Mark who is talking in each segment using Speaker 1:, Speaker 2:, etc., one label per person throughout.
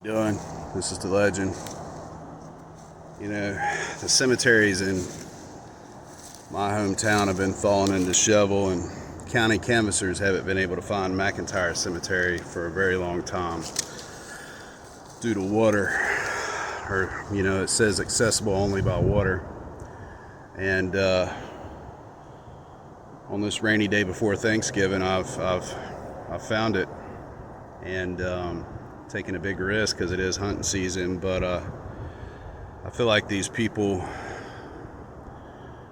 Speaker 1: Doing. This is the legend. You know, the cemeteries in my hometown have been falling into shovel, and county canvassers haven't been able to find McIntyre Cemetery for a very long time due to water, or it says accessible only by water. And on this rainy day before Thanksgiving, I've found it, and taking a big risk because it is hunting season. But I feel like these people,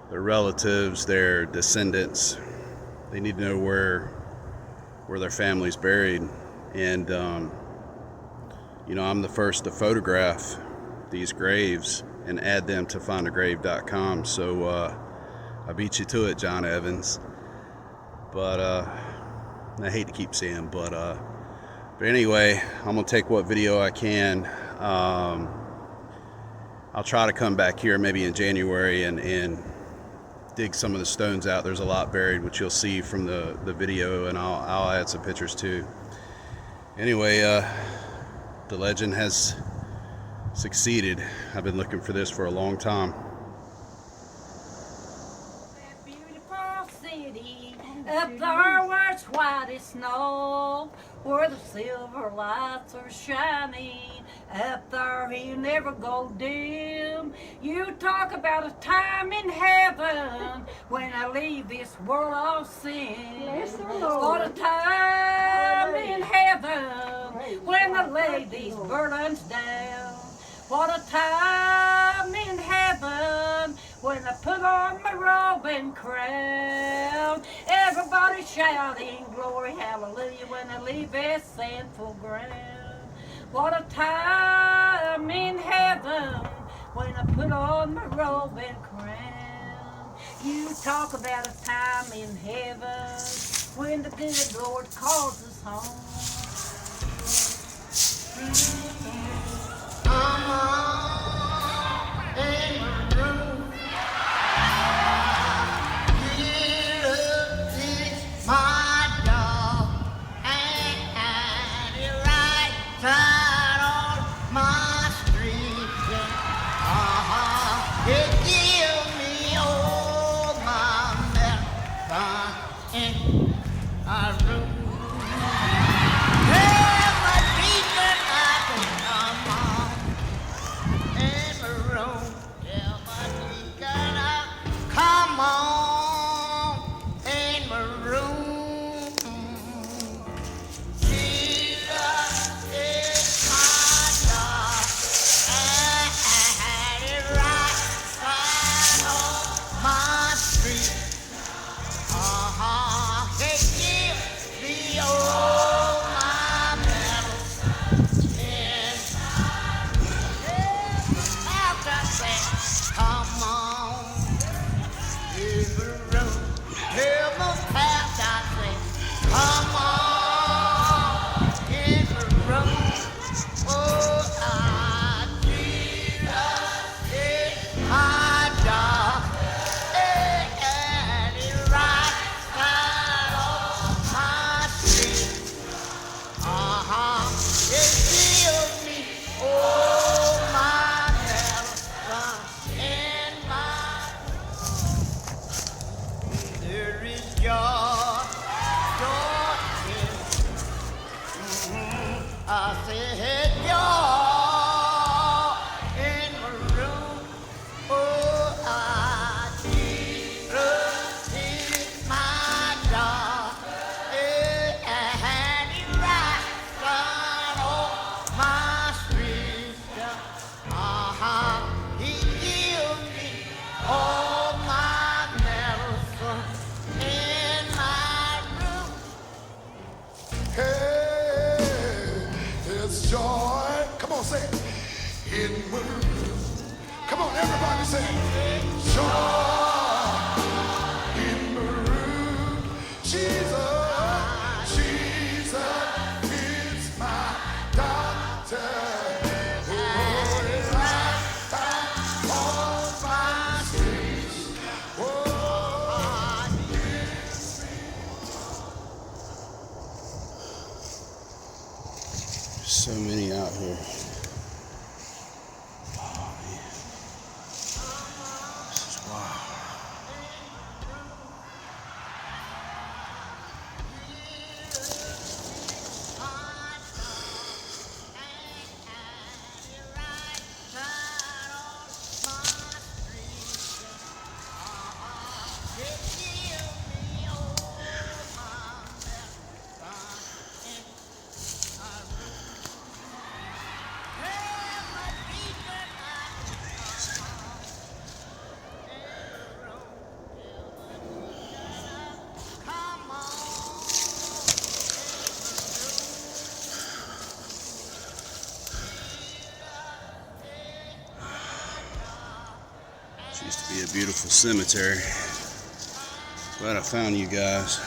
Speaker 1: their relatives, their descendants, they need to know where their family's buried. And I'm the first to photograph these graves and add them to findagrave.com. So I beat you to it, John Evans. But I hate to keep saying but anyway, I'm gonna take what video I can. I'll try to come back here maybe in January and dig some of the stones out. There's a lot buried, which you'll see from the video, and I'll add some pictures too. Anyway, the legend has succeeded. I've been looking for this for a long time.
Speaker 2: That beautiful city up there where it's white as snow, where the silver lights are shining, up there he'll never go dim. You talk about a time in heaven when I leave this world I'll sing. What a time in heaven when I lay these burdens down. What a time in heaven when I put on my robe and crown. Everybody shouting glory, hallelujah, when I leave this sinful ground. What a time in heaven when I put on my robe and crown. You talk about a time in heaven when the good Lord calls us home.
Speaker 3: I said, you're in my room. Oh, Jesus is my God. And he writes down all my streets. He gives me all my medicine in my room.
Speaker 4: Hey. It's joy. Come on, say it. In my room. Come on, everybody say it. Joy in my room. Jesus, Jesus is my doctor. Oh, it's right on my streets. Oh,
Speaker 1: So many out here. Used to be a beautiful cemetery. Glad I found you guys.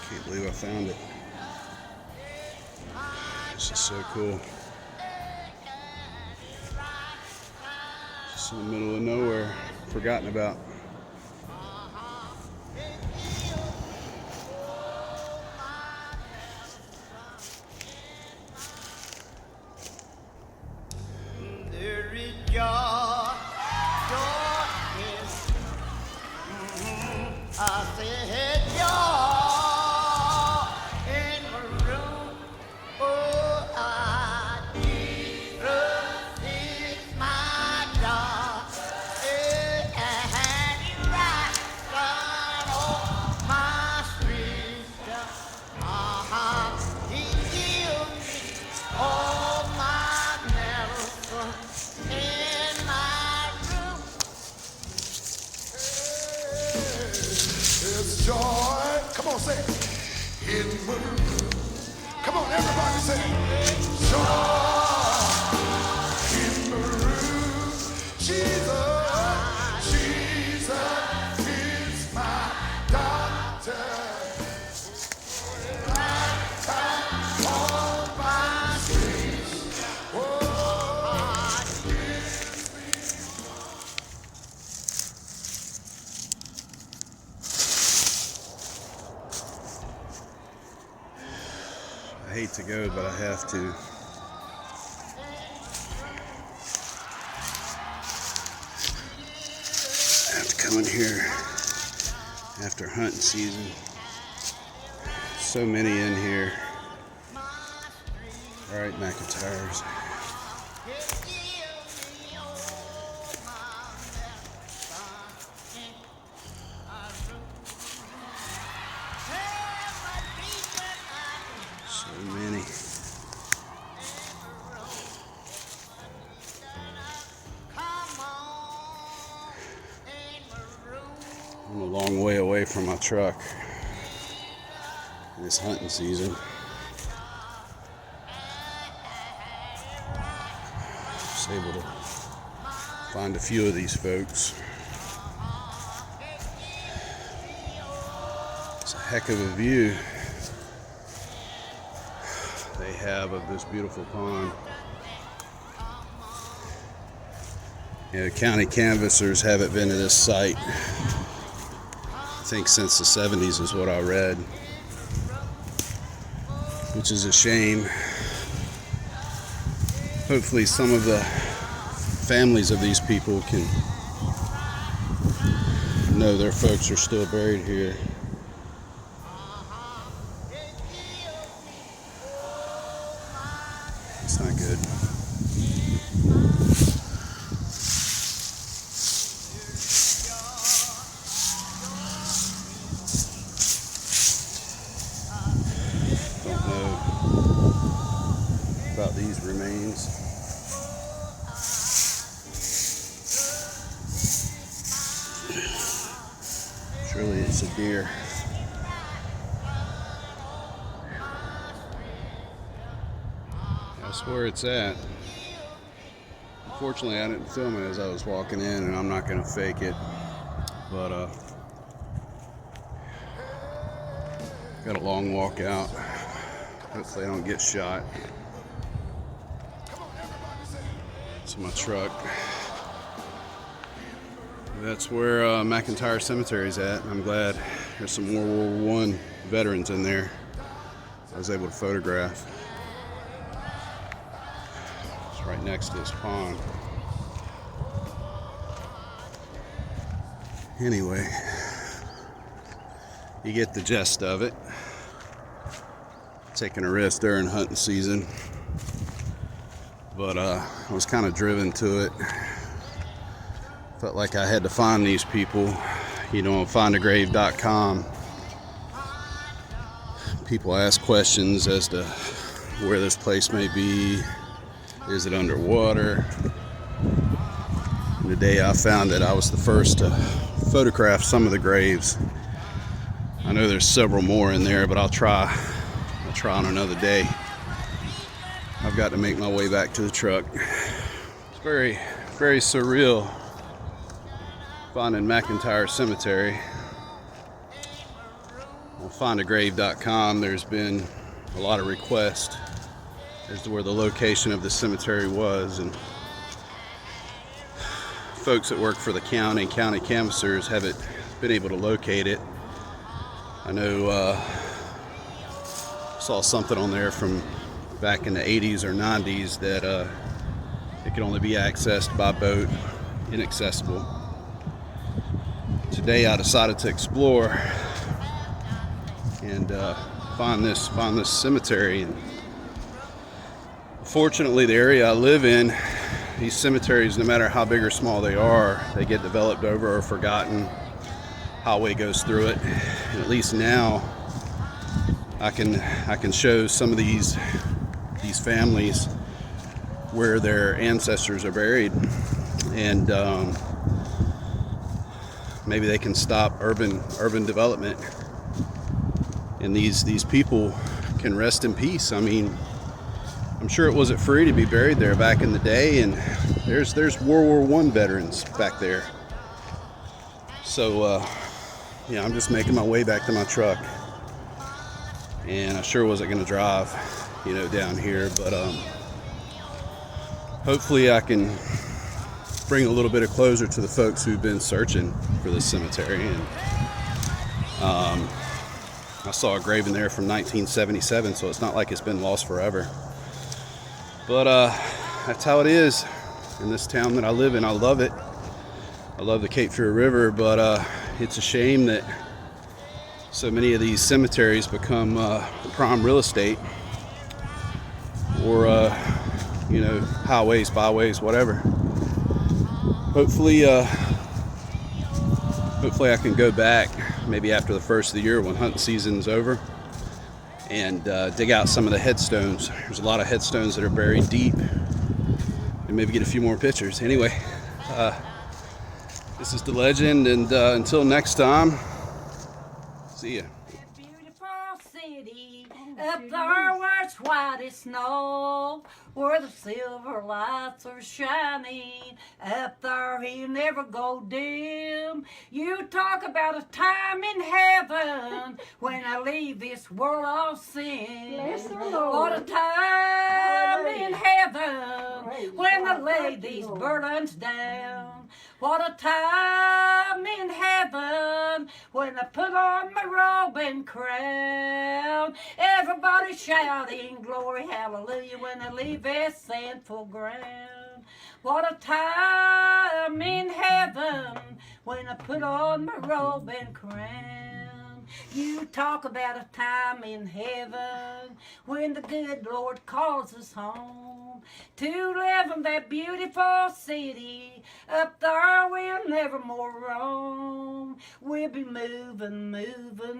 Speaker 1: Can't believe I found it. This is so cool. Just in the middle of nowhere, forgotten about.
Speaker 3: There is joy, joy in, I said joy in my room. Oh, Jesus is my God, and He rides on my street. He gives me all my medicine in my room.
Speaker 4: There's joy. Come on, say it. In my room. Come on, everybody say it. Joy in my room. Jesus, Jesus is my doctor. On my street. Oh,
Speaker 1: I hate to go, but I have to. I have to come in here after hunting season. So many in here. All right, McIntyres. So many. I'm a long way away from my truck this hunting season. Just able to find a few of these folks. It's a heck of a view they have of this beautiful pond. Yeah, county canvassers haven't been to this site, I think, since the 70s is what I read, which is a shame. Hopefully some of the families of these people can know their folks are still buried here. It's not good. Don't know about these remains. Surely it's a deer. That's where it's at. Unfortunately, I didn't film it as I was walking in, and I'm not going to fake it. But got a long walk out. Hopefully I don't get shot. It's my truck. That's where McIntyre Cemetery is at. I'm glad there's some World War I veterans in there I was able to photograph. It's right next to this pond. Anyway, you get the gist of it. Taking a risk during hunting season, but I was kind of driven to it. Felt like I had to find these people, you know, on findagrave.com. People ask questions as to where this place may be. Is it underwater? And today I found that I was the first to photograph some of the graves. I know there's several more in there, but I'll try on another day. I've got to make my way back to the truck. It's very, very surreal finding McIntyre Cemetery. On findagrave.com, there's been a lot of requests as to where the location of the cemetery was, and folks that work for the county canvassers haven't been able to locate it. I know saw something on there from back in the 80s or 90s that it could only be accessed by boat, inaccessible. Today I decided to explore and find this cemetery. And fortunately, the area I live in, these cemeteries, no matter how big or small they are, they get developed over or forgotten. Highway goes through it, and at least now I can show some of these families where their ancestors are buried, and maybe they can stop urban development, and these people can rest in peace. I mean, I'm sure it wasn't free to be buried there back in the day, and there's World War I veterans back there. So yeah, I'm just making my way back to my truck, and I sure wasn't going to drive, down here, but hopefully I can bring a little bit of closure to the folks who've been searching for this cemetery. And I saw a grave in there from 1977, so it's not like it's been lost forever. But that's how it is in this town that I live in. I love it. I love the Cape Fear River, but it's a shame that so many of these cemeteries become prime real estate, or highways, byways, whatever. Hopefully I can go back maybe after the first of the year when hunting season's over and dig out some of the headstones. There's a lot of headstones that are buried deep, and maybe get a few more pictures. Anyway, this is the legend, and until next time, see ya.
Speaker 2: Beautiful city up there where it's white as snow, where the silver lights are shining. Up there he'll never go dim. You talk about a time in heaven when I leave this world I'll sing. What a time in heaven when I lay these burdens down. What a time in heaven when I put on my robe and crown. Everybody shouting glory, hallelujah when I leave this sinful ground. What a time in heaven when I put on my robe and crown. You talk about a time in heaven when the good Lord calls us home to live in that beautiful city. Up there we'll never more roam. We'll be moving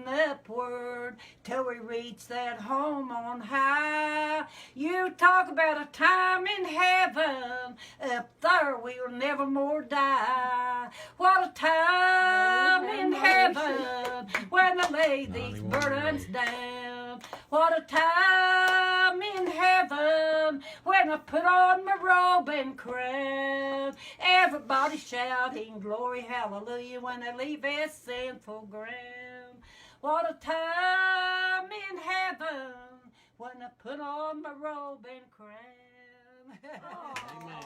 Speaker 2: upward till we reach that home on high. You talk about a time in heaven. Up there we'll never more die. What a time in heaven when I lay these burdens down. What a time in heaven when I put on my robe and crown. Everybody shouting glory, hallelujah when I leave this sinful ground. What a time in heaven when I put on my robe and crown. Amen.